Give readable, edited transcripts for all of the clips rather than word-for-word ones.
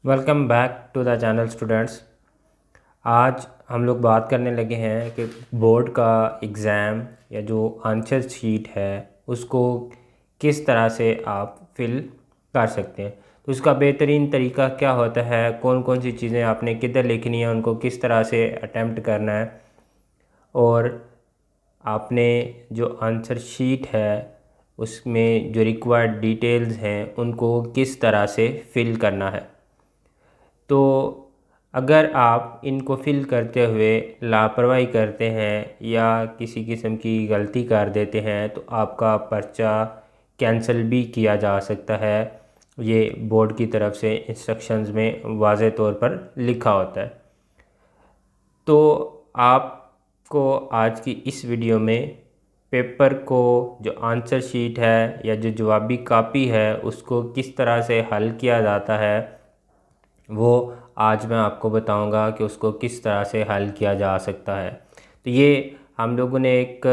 Welcome back to the channel students. आज हम लोग बात करने लगे हैं कि बोर्ड का एग्ज़ाम या जो आंसर शीट है उसको किस तरह से आप फिल कर सकते हैं। तो उसका बेहतरीन तरीका क्या होता है, कौन कौन सी चीज़ें आपने किधर लिखनी है, उनको किस तरह से अटेम्प्ट करना है, और आपने जो आंसर शीट है उसमें जो रिक्वायर्ड डिटेल्स हैं उनको किस तरह से फिल करना है। तो अगर आप इनको फिल करते हुए लापरवाही करते हैं या किसी किस्म की गलती कर देते हैं तो आपका पर्चा कैंसिल भी किया जा सकता है। ये बोर्ड की तरफ से इंस्ट्रक्शंस में वाज़े तौर पर लिखा होता है। तो आपको आज की इस वीडियो में पेपर को, जो आंसर शीट है या जो जवाबी कापी है, उसको किस तरह से हल किया जाता है वो आज मैं आपको बताऊंगा कि उसको किस तरह से हल किया जा सकता है। तो ये हम लोगों ने एक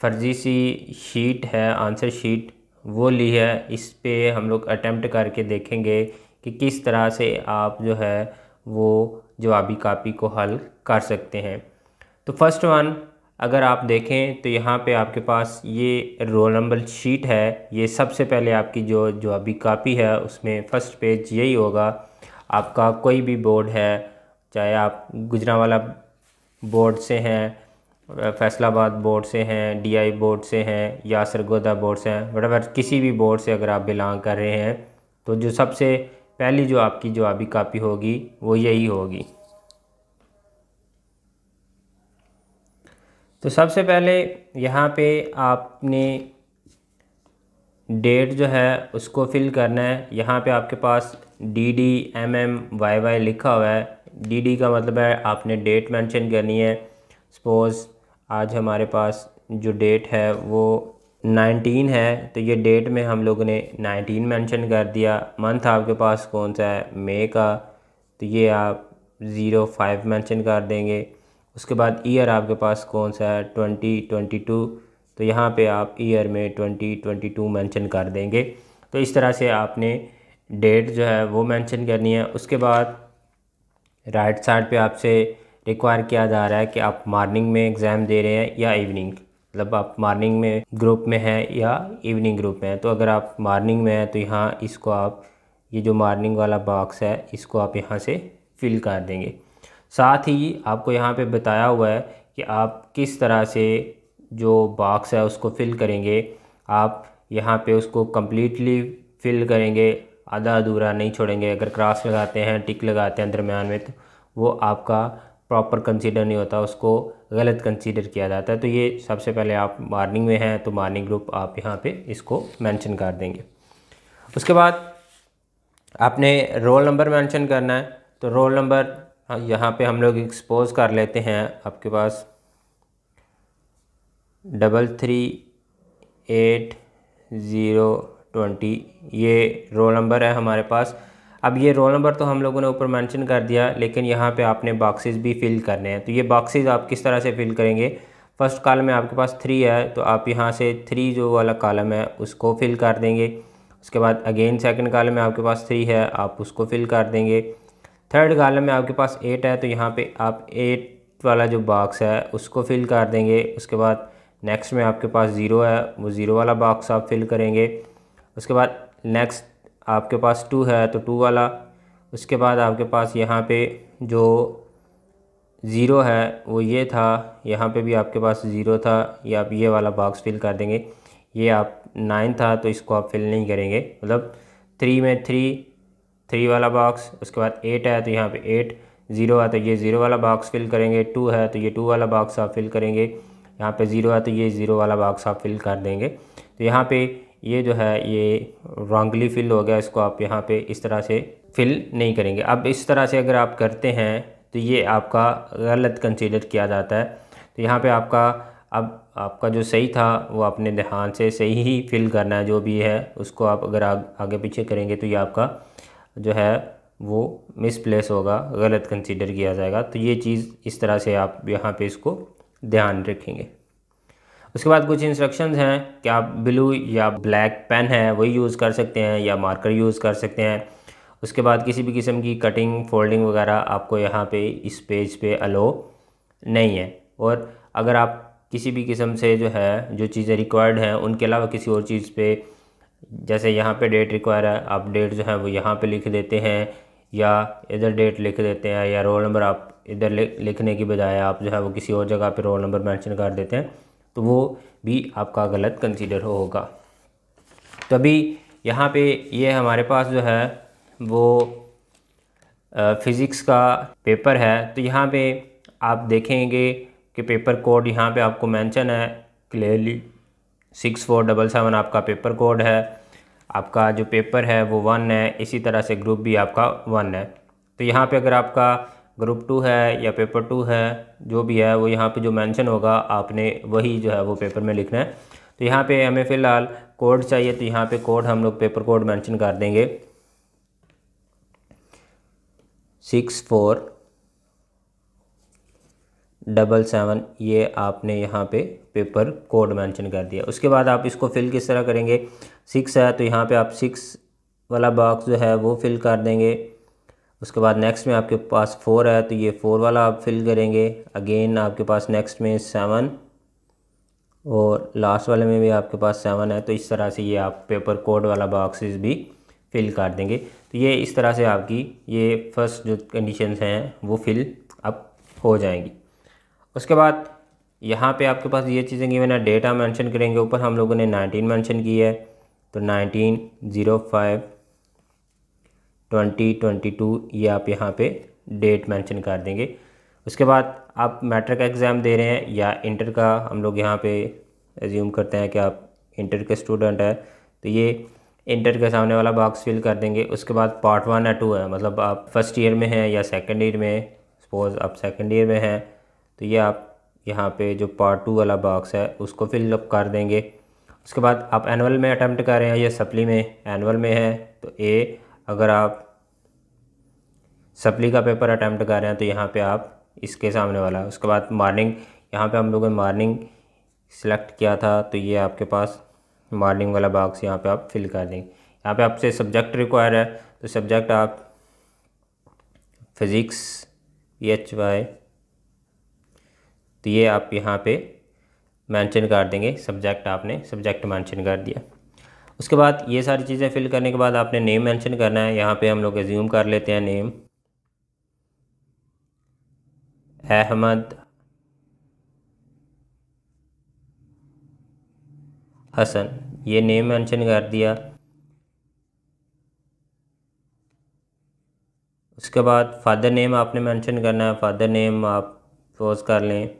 फ़र्ज़ी सी शीट है, आंसर शीट, वो ली है। इस पे हम लोग अटेम्प्ट करके देखेंगे कि किस तरह से आप जो है वो जवाबी कापी को हल कर सकते हैं। तो फर्स्ट वन अगर आप देखें तो यहाँ पे आपके पास ये रोल नंबर शीट है। ये सबसे पहले आपकी जो जवाबी कापी है उसमें फ़र्स्ट पेज यही होगा। आपका कोई भी बोर्ड है, चाहे आप गुजरांवाला बोर्ड से हैं, फैसलाबाद बोर्ड से हैं, डीआई बोर्ड से हैं या सरगोदा बोर्ड से हैं, वटएवर किसी भी बोर्ड से अगर आप बिलोंग कर रहे हैं तो जो सबसे पहली जो आपकी जवाबी कापी होगी वो यही होगी। तो सबसे पहले यहाँ पे आपने डेट जो है उसको फिल करना है। यहाँ पे आपके पास DD MM YY लिखा हुआ है। DD का मतलब है आपने डेट मेंशन करनी है। सपोज़ आज हमारे पास जो डेट है वो 19 है, तो ये डेट में हम लोगों ने 19 मेंशन कर दिया। मंथ आपके पास कौन सा है, मई का, तो ये आप 05 मेंशन कर देंगे। उसके बाद ईयर आपके पास कौन सा है, 2022, तो यहाँ पे आप ईयर में 2022 मेंशन कर देंगे। तो इस तरह से आपने डेट जो है वो मेंशन करनी है। उसके बाद राइट साइड पे आपसे रिक्वायर किया जा रहा है कि आप मॉर्निंग में एग्ज़ाम दे रहे हैं या इवनिंग, मतलब आप मॉर्निंग में ग्रुप में हैं या इवनिंग ग्रुप में हैं। तो अगर आप मॉर्निंग में हैं तो यहाँ इसको आप, ये जो मॉर्निंग वाला बॉक्स है इसको आप यहाँ से फिल कर देंगे। साथ ही आपको यहाँ पे बताया हुआ है कि आप किस तरह से जो बॉक्स है उसको फिल करेंगे। आप यहाँ पे उसको कम्प्लीटली फिल करेंगे, आधा अधूरा नहीं छोड़ेंगे। अगर क्रॉस लगाते हैं, टिक लगाते हैं दरम्यान में, तो वो आपका प्रॉपर कंसीडर नहीं होता, उसको गलत कंसीडर किया जाता है। तो ये सबसे पहले आप मॉर्निंग में हैं तो मॉर्निंग ग्रुप आप यहाँ पे इसको मेंशन कर देंगे। उसके बाद आपने रोल नंबर मेंशन करना है। तो रोल नंबर यहाँ पे हम लोग एक्सपोज कर लेते हैं। आपके पास 33820 ये रोल नंबर है हमारे पास। अब ये रोल नंबर तो हम लोगों ने ऊपर मेंशन कर दिया, लेकिन यहाँ पे आपने बॉक्सेस भी फिल करने हैं। तो ये बॉक्सेस आप किस तरह से फिल करेंगे, फर्स्ट कॉलम में आपके पास 3 है तो आप यहाँ से 3 जो वाला कॉलम है उसको फिल कर देंगे। उसके बाद अगेन सेकंड कॉलम में आपके पास 3 है, आप उसको फिल कर देंगे। थर्ड कॉलम में आपके पास 8 है तो यहाँ पे आप 8 वाला जो बॉक्स है उसको फिल कर देंगे। उसके बाद नेक्स्ट में आपके पास 0 है, वो 0 वाला बॉक्स आप फिल करेंगे। उसके बाद नेक्स्ट आपके पास 2 है तो 2 वाला। उसके बाद आपके पास यहाँ पे जो 0 है वो ये था, यहाँ पे भी आपके पास 0 था, ये आप ये वाला बॉक्स फिल कर देंगे। ये आप 9 था तो इसको आप फिल नहीं करेंगे, मतलब 3 में 3 वाला बॉक्स। उसके बाद 8 है तो यहाँ पे 8, 0 है तो ये 0 वाला बॉक्स फिल करेंगे, 2 है तो ये 2 वाला बॉक्स आप फिल करेंगे, यहाँ पे 0 है तो ये 0 वाला बॉक्स आप फिल कर देंगे। तो यहाँ पे ये जो है ये रॉन्गली फिल हो गया, इसको आप यहाँ पे इस तरह से फिल नहीं करेंगे। अब इस तरह से अगर आप करते हैं तो ये आपका गलत कंसीडर किया जाता है। तो यहाँ पे आपका, अब आपका जो सही था वो अपने ध्यान से सही ही फिल करना है, जो भी है उसको आप अगर आगे पीछे करेंगे तो ये आपका जो है वो मिसप्लेस होगा, गलत कंसीडर किया जाएगा। तो ये चीज़ इस तरह से आप यहाँ पे इसको ध्यान रखेंगे। उसके बाद कुछ इंस्ट्रक्शंस हैं कि आप ब्लू या ब्लैक पेन है वही यूज़ कर सकते हैं या मार्कर यूज़ कर सकते हैं। उसके बाद किसी भी किस्म की कटिंग फोल्डिंग वगैरह आपको यहाँ पे इस पेज पे अलो नहीं है। और अगर आप किसी भी किस्म से जो है जो चीज़ें रिक्वायर्ड हैं उनके अलावा किसी और चीज़ पे, जैसे यहाँ पे डेट रिक्वायर है, आप डेट जो है वो यहाँ पे लिख देते हैं या इधर डेट लिख देते हैं, या रोल नंबर आप इधर लिखने की बजाय आप जो है वो किसी और जगह पे रोल नंबर मेंशन कर देते हैं, तो वो भी आपका गलत कंसीडर होगा। तभी यहाँ पे ये हमारे पास जो है वो फ़िज़िक्स का पेपर है। तो यहाँ पे आप देखेंगे कि पेपर कोड यहाँ पे आपको मेंशन है क्लियरली 6477 आपका पेपर कोड है। आपका जो पेपर है वो 1 है, इसी तरह से ग्रुप भी आपका 1 है। तो यहाँ पे अगर आपका ग्रुप 2 है या पेपर 2 है, जो भी है वो यहाँ पे जो मेंशन होगा आपने वही जो है वो पेपर में लिखना है। तो यहाँ पे हमें फ़िलहाल कोड चाहिए, तो यहाँ पे कोड हम लोग पेपर कोड मेंशन कर देंगे 6477, ये आपने यहाँ पे पेपर कोड मेंशन कर दिया। उसके बाद आप इसको फिल किस तरह करेंगे, 6 है तो यहाँ पे आप 6 वाला बॉक्स जो है वो फिल कर देंगे। उसके बाद नेक्स्ट में आपके पास 4 है तो ये 4 वाला आप फिल करेंगे। अगेन आपके पास नेक्स्ट में 7 और लास्ट वाले में भी आपके पास 7 है। तो इस तरह से ये आप पेपर कोड वाला बॉक्सेस भी फिल कर देंगे। तो ये इस तरह से आपकी ये फर्स्ट जो कंडीशंस हैं वो फिल अप हो जाएंगी। उसके बाद यहाँ पे आपके पास ये चीज़ें गिवन है, डेटा मेंशन करेंगे। ऊपर हम लोगों ने 19 मेंशन की है तो 19/05/2022 ये आप यहाँ पे डेट मेंशन कर देंगे। उसके बाद आप मैट्रिक एग्ज़ाम दे रहे हैं या इंटर का, हम लोग यहाँ पे एज्यूम करते हैं कि आप इंटर के स्टूडेंट है, तो ये इंटर के सामने वाला बॉक्स फिल कर देंगे। उसके बाद पार्ट 1 या 2 है, मतलब आप फर्स्ट ईयर में हैं या सेकंड ईयर में, सपोज़ आप सेकंड ईयर में हैं तो ये आप यहाँ पे जो पार्ट 2 वाला बॉक्स है उसको फिलअप कर देंगे। उसके बाद आप एनुअल में अटैम्प्ट कर रहे हैं या सप्ली में, एनुअल में है तो ए, अगर आप सप्ली का पेपर अटैम्प्ट कर रहे हैं तो यहाँ पे आप इसके सामने वाला। उसके बाद मॉर्निंग, यहाँ पे हम लोगों ने मॉर्निंग सिलेक्ट किया था तो ये आपके पास मॉर्निंग वाला बॉक्स यहाँ पे आप फिल कर देंगे। यहाँ पे आपसे सब्जेक्ट रिक्वायर है तो सब्जेक्ट आप फिज़िक्स PHY, तो ये आप यहाँ पे मेंशन कर देंगे, सब्जेक्ट आपने सब्जेक्ट मेंशन कर दिया। उसके बाद ये सारी चीज़ें फिल करने के बाद आपने नेम मेंशन करना है। यहाँ पे हम लोग एज्यूम कर लेते हैं नेम अहमद हसन, ये नेम मेंशन कर दिया। उसके बाद फादर नेम आपने मेंशन करना है। फादर नेम आप सपोज कर लें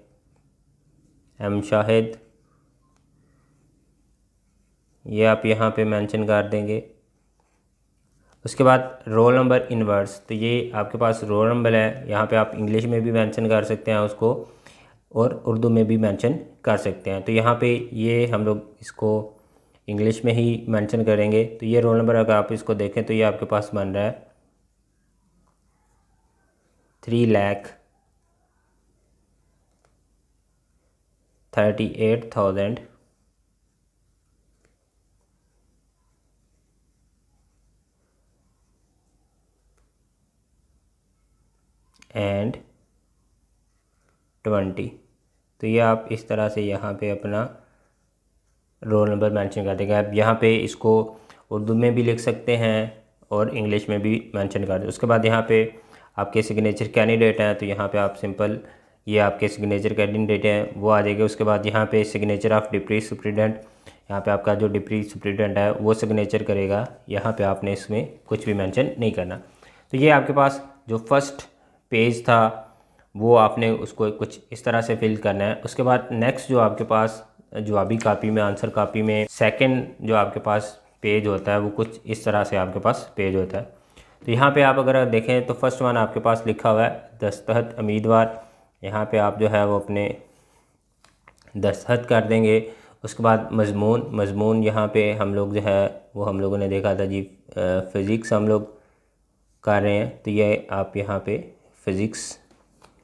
M शाहिद, ये आप यहाँ पे मेंशन कर देंगे। उसके बाद रोल नंबर इनवर्स, तो ये आपके पास रोल नंबर है, यहाँ पे आप इंग्लिश में भी मेंशन कर सकते हैं उसको और उर्दू में भी मेंशन कर सकते हैं। तो यहाँ पे ये हम लोग इसको इंग्लिश में ही मेंशन करेंगे। तो ये रोल नंबर अगर आप इसको देखें तो ये आपके पास बन रहा है 3,38,000 एंड 20। तो ये आप इस तरह से यहाँ पे अपना रोल नंबर मेंशन कर देंगे। आप यहाँ पे इसको उर्दू में भी लिख सकते हैं और इंग्लिश में भी मेंशन कर दें। उसके बाद यहाँ पे आपके सिग्नेचर कैंडिडेट हैं तो यहाँ पे आप सिंपल ये आपके सिग्नेचर कैंडिडेट हैं वो आ जाएगा। उसके बाद यहाँ पे सिग्नेचर ऑफ डिप्टी सुप्रीडेंट, यहाँ पे आपका जो डिप्टी सुप्रीडेंट है वो सिग्नेचर करेगा। यहाँ पे आपने इसमें कुछ भी मेंशन नहीं करना। तो ये आपके पास जो फर्स्ट पेज था वो आपने उसको कुछ इस तरह से फिल करना है। उसके बाद नेक्स्ट जो आपके पास जवाबी कापी में, आंसर कापी में सेकंड जो आपके पास पेज होता है वो कुछ इस तरह से आपके पास पेज होता है। तो यहाँ पे आप अगर देखें तो फर्स्ट वन आपके पास लिखा हुआ है दस्तखत उम्मीदवार, यहाँ पे आप जो है वो अपने दस्तखत कर देंगे। उसके बाद मज़मून यहाँ पे हम लोग जो है वो हम लोगों ने देखा था जी फ़िज़िक्स हम लोग कर रहे हैं तो ये आप यहाँ पे फ़िज़िक्स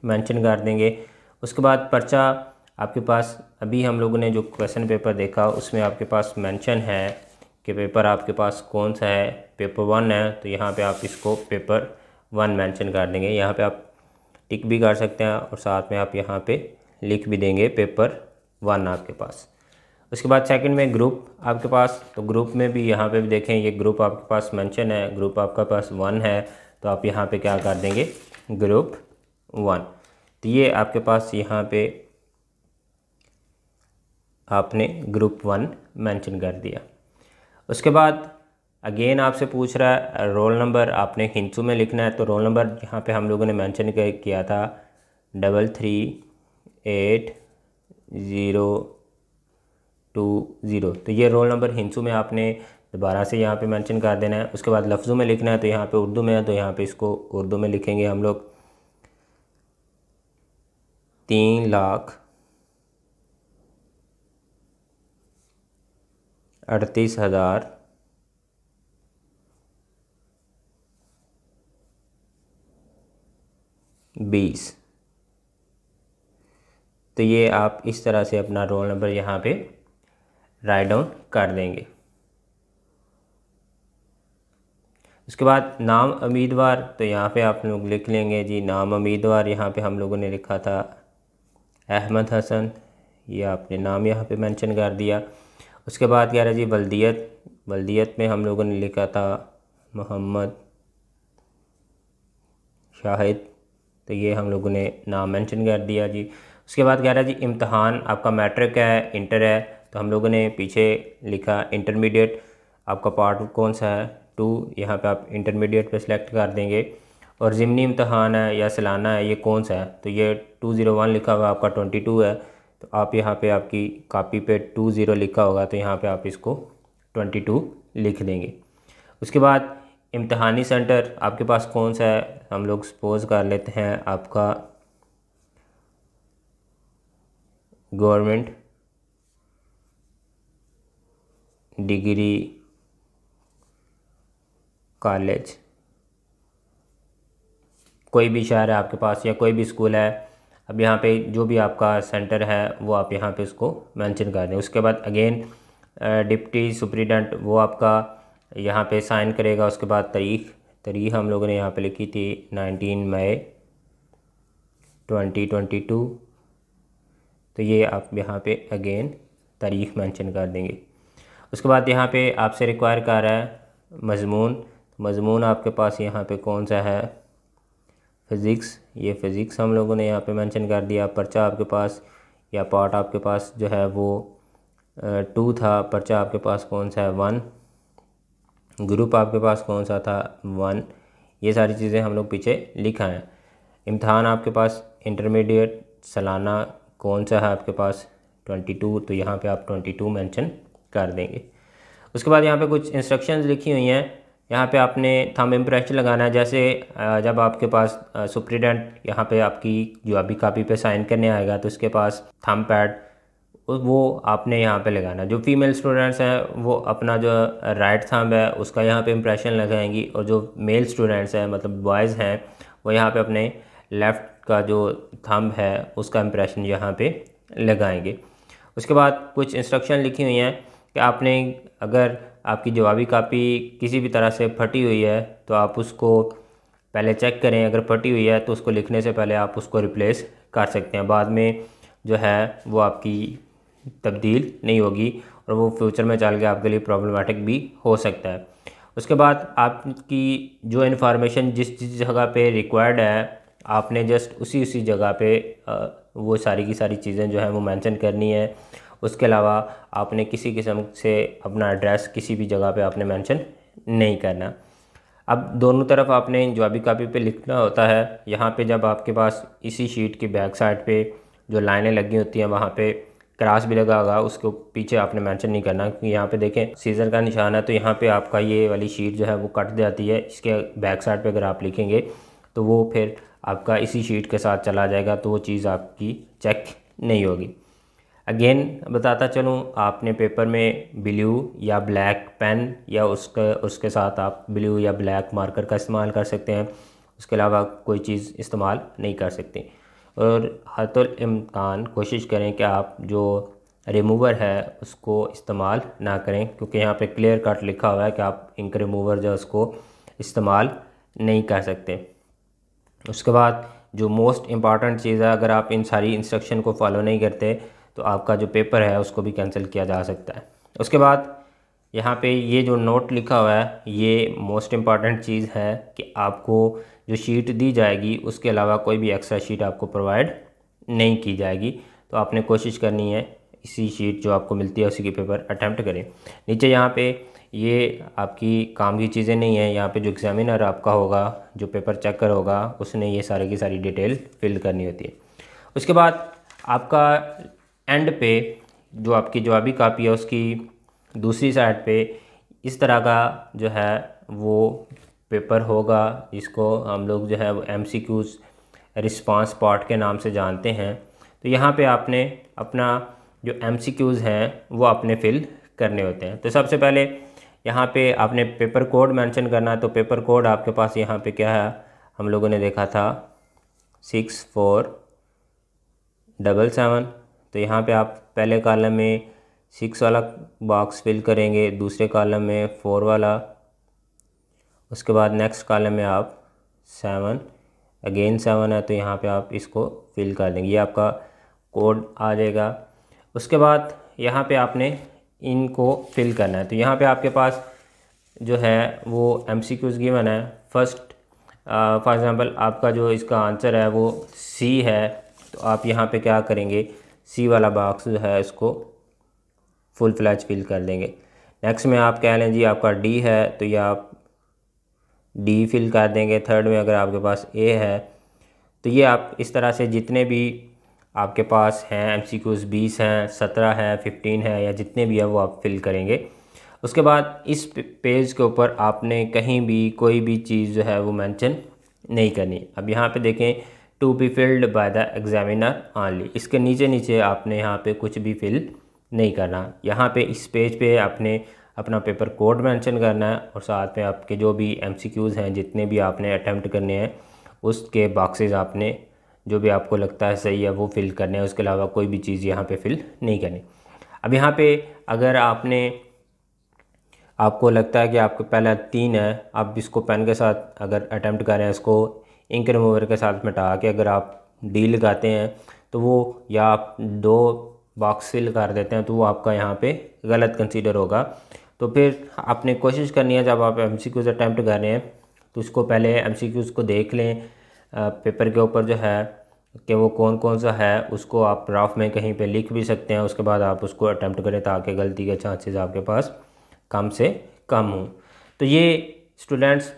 मेंशन कर देंगे। उसके बाद पर्चा आपके पास, अभी हम लोगों ने जो क्वेश्चन पेपर देखा उसमें आपके पास मेंशन है कि पेपर आपके पास कौन सा है, पेपर 1 है तो यहाँ पे आप इसको पेपर 1 मेंशन कर देंगे। यहाँ पे आप टिक भी कर सकते हैं और साथ में आप यहाँ पे लिख भी देंगे पेपर 1 आपके पास। उसके बाद सेकंड में ग्रुप आपके पास, तो ग्रुप में भी यहाँ पे भी देखें ये ग्रुप आपके पास मेंशन है, ग्रुप आपका पास 1 है तो आप यहाँ पे क्या कर देंगे, ग्रुप 1। तो ये आपके पास यहाँ पे आपने ग्रुप 1 मेंशन कर दिया। उसके बाद अगेन आपसे पूछ रहा है रोल नंबर, आपने हिंसू में लिखना है। तो रोल नंबर यहाँ पे हम लोगों ने मेंशन किया था 33802 तो ये रोल नंबर हिंसू में आपने दोबारा से यहाँ पे मेंशन कर देना है। उसके बाद लफ्ज़ों में लिखना है, तो यहाँ पे उर्दू में है तो यहाँ पे इसको उर्दू में लिखेंगे हम लोग 3,38,020। तो ये आप इस तरह से अपना रोल नंबर यहाँ पे राइट डाउन कर देंगे। उसके बाद नाम उम्मीदवार, तो यहाँ पे आप लोग लिख लेंगे जी नाम उम्मीदवार। यहाँ पे हम लोगों ने लिखा था अहमद हसन, ये आपने नाम यहाँ पे मेंशन कर दिया। उसके बाद कह रहा है जी वल्दियत, वल्दियत में हम लोगों ने लिखा था मोहम्मद शाहिद, तो ये हम लोगों ने नाम मेंशन कर दिया जी। उसके बाद कह रहा है जी इम्तहान आपका मैट्रिक है, इंटर है, तो हम लोगों ने पीछे लिखा इंटरमीडिएट, आपका पार्ट कौन सा है 2, यहाँ पे आप इंटरमीडिएट पे सिलेक्ट कर देंगे। और ज़िमनी इम्तहान है या सालाना है, ये कौन सा है, तो ये 201 लिखा हुआ आपका 22 है, तो आप यहाँ पे आपकी कॉपी पे 20 लिखा होगा तो यहाँ पे आप इसको 22 लिख देंगे। उसके बाद इम्तहानी सेंटर आपके पास कौन सा है, हम लोग सपोज कर लेते हैं आपका गवर्नमेंट डिग्री कॉलेज, कोई भी शहर है आपके पास या कोई भी स्कूल है। अब यहाँ पे जो भी आपका सेंटर है वो आप यहाँ पे इसको मेंशन कर दें। उसके बाद अगेन डिप्टी सुप्रीडेंट वो आपका यहाँ पे साइन करेगा। उसके बाद तारीख हम लोगों ने यहाँ पे लिखी थी 19 मई 2022, तो ये आप यहाँ पे अगेन तारीख मेंशन कर देंगे। उसके बाद यहाँ पे आपसे रिक्वायर कर रहा है मज़मून, मज़मून आपके पास यहाँ पे कौन सा है, फ़िज़िक्स, ये फ़िज़िक्स हम लोगों ने यहाँ पे मेंशन कर दिया। पर्चा आपके पास या पार्ट आपके पास जो है वो 2 था, पर्चा आपके पास कौन सा है 1, ग्रुप आपके पास कौन सा था 1, ये सारी चीज़ें हम लोग पीछे लिखा है। इम्तहान आपके पास इंटरमीडिएट सालाना कौन सा है आपके पास 22, तो यहाँ पे आप 22 मेंशन कर देंगे। उसके बाद यहाँ पे कुछ इंस्ट्रक्शंस लिखी हुई हैं, यहाँ पे आपने थंब इम्प्रेशन लगाना है। जैसे जब आपके पास सुप्रीडेंट यहाँ पे आपकी जवाबी कापी पे साइन करने आएगा तो उसके पास थंब पैड वो आपने यहाँ पे लगाना। जो फीमेल स्टूडेंट्स हैं वो अपना जो राइट थंब है उसका यहाँ पे इम्प्रेशन लगाएंगी, और जो मेल स्टूडेंट्स हैं मतलब बॉयज़ हैं वो यहाँ पे अपने लेफ़्ट का जो थंब है उसका इम्प्रेशन यहाँ पे लगाएंगे। उसके बाद कुछ इंस्ट्रक्शन लिखी हुई हैं कि आपने अगर आपकी जवाबी कापी किसी भी तरह से फटी हुई है तो आप उसको पहले चेक करें, अगर फटी हुई है तो उसको लिखने से पहले आप उसको रिप्लेस कर सकते हैं, बाद में जो है वो आपकी तब्दील नहीं होगी और वो फ्यूचर में चल के आपके लिए प्रॉब्लमेटिक भी हो सकता है। उसके बाद आपकी जो इन्फॉर्मेशन जिस जगह पे रिक्वायर्ड है आपने जस्ट उसी जगह पे वो सारी की सारी चीज़ें जो हैं वो मेंशन करनी है। उसके अलावा आपने किसी किस्म से अपना एड्रेस किसी भी जगह पे आपने मेंशन नहीं करना। अब दोनों तरफ आपने जवाबी कापी पे लिखना होता है। यहाँ पे जब आपके पास इसी शीट की बैक साइड पे जो लाइनें लगी होती हैं वहाँ पे क्रॉस भी लगा होगा, उसको पीछे आपने मेंशन नहीं करना, क्योंकि यहाँ पे देखें सीजर का निशान है तो यहाँ पे आपका ये वाली शीट जो है वो कट जाती है। इसके बैक साइड पे अगर आप लिखेंगे तो वो फिर आपका इसी शीट के साथ चला जाएगा, तो वो चीज़ आपकी चेक नहीं होगी। अगेन बताता चलूँ, आपने पेपर में ब्लू या ब्लैक पेन या उसके साथ आप ब्लू या ब्लैक मार्कर का इस्तेमाल कर सकते हैं, उसके अलावा कोई चीज़ इस्तेमाल नहीं कर सकते। और हतुल इम्कान कोशिश करें कि आप जो रिमूवर है उसको इस्तेमाल ना करें, क्योंकि यहाँ पे क्लियर कट लिखा हुआ है कि आप इंक रिमूवर जो उसको इस्तेमाल नहीं कर सकते। उसके बाद जो मोस्ट इम्पॉर्टेंट चीज़ है, अगर आप इन सारी इंस्ट्रक्शन को फॉलो नहीं करते तो आपका जो पेपर है उसको भी कैंसिल किया जा सकता है। उसके बाद यहाँ पे ये जो नोट लिखा हुआ है ये मोस्ट इम्पॉर्टेंट चीज़ है कि आपको जो शीट दी जाएगी उसके अलावा कोई भी एक्स्ट्रा शीट आपको प्रोवाइड नहीं की जाएगी। तो आपने कोशिश करनी है इसी शीट जो आपको मिलती है उसी के पेपर अटैम्प्ट करें। नीचे यहाँ पे ये आपकी काम की चीज़ें नहीं है, यहाँ पे जो एग्जामिनर आपका होगा, जो पेपर चेकर होगा, उसने ये सारे की सारी डिटेल फिल करनी होती है। उसके बाद आपका एंड पे जो आपकी जवाबी कापी है उसकी दूसरी साइड पे इस तरह का जो है वो पेपर होगा, जिसको हम लोग जो है वो MCQs रिस्पांस पार्ट के नाम से जानते हैं। तो यहाँ पे आपने अपना जो MCQs हैं वो आपने फिल करने होते हैं। तो सबसे पहले यहाँ पे आपने पेपर कोड मेंशन करना है। तो पेपर कोड आपके पास यहाँ पे क्या है, हम लोगों ने देखा था 6477। तो यहाँ पे आप पहले कॉलम में 6 वाला बॉक्स फिल करेंगे, दूसरे कॉलम में 4 वाला, उसके बाद नेक्स्ट कॉलम में आप 7, अगेन 7 है तो यहाँ पे आप इसको फिल कर देंगे, ये आपका कोड आ जाएगा। उसके बाद यहाँ पे आपने इनको फिल करना है। तो यहाँ पे आपके पास जो है वो MCQs गिवन है। फर्स्ट फॉर एग्ज़ाम्पल आपका जो इसका आंसर है वो C है, तो आप यहाँ पे क्या करेंगे, C वाला बॉक्स जो है इसको फुल फ्लैश फिल कर देंगे। नेक्स्ट में आप कह लें जी आपका D है तो ये आप D फिल कर देंगे। थर्ड में अगर आपके पास A है तो ये आप इस तरह से जितने भी आपके पास हैं MCQs 20 हैं, 17 है, 15 है, या जितने भी है वो आप फिल करेंगे। उसके बाद इस पेज के ऊपर आपने कहीं भी कोई भी चीज़ जो है वो मेंशन नहीं करनी। अब यहाँ पे देखें to be filled by the examiner only, इसके नीचे नीचे आपने यहाँ पे कुछ भी फिल नहीं करना। यहाँ पे इस पेज पे आपने अपना पेपर कोड मेंशन करना है और साथ में आपके जो भी MCQs हैं जितने भी आपने अटैम्प्ट करने हैं उसके बॉक्सेस आपने जो भी आपको लगता है सही है वो फिल करने हैं। उसके अलावा कोई भी चीज़ यहाँ पे फिल नहीं करनी। अब यहाँ पे अगर आपको लगता है कि आपको पहला 3 है, आप इसको पेन के साथ अगर अटैम्प्ट कर रहे हैं, इसको इंक रिमूवर के साथ मिटा के अगर आप D लगाते हैं तो वो, या आप 2 बॉक्स फिल कर देते हैं तो वो आपका यहाँ पे गलत कंसीडर होगा। तो फिर आपने कोशिश करनी है जब आप MCQs अटैम्प्ट कर रहे हैं तो उसको पहले MCQs को देख लें पेपर के ऊपर जो है कि वो कौन कौन सा है, उसको आप रफ में कहीं पे लिख भी सकते हैं। उसके बाद आप उसको अटैम्प्ट करें ताकि गलती के चांसेस आपके पास कम से कम हों। तो ये स्टूडेंट्स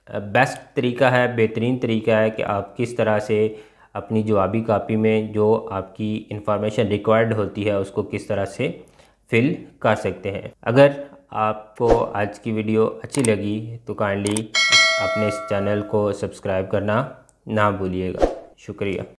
बेस्ट तरीका है, बेहतरीन तरीका है कि आप किस तरह से अपनी जवाबी कापी में जो आपकी इंफॉर्मेशन रिक्वायर्ड होती है उसको किस तरह से फिल कर सकते हैं। अगर आपको आज की वीडियो अच्छी लगी तो काइंडली अपने इस चैनल को सब्सक्राइब करना ना भूलिएगा। शुक्रिया।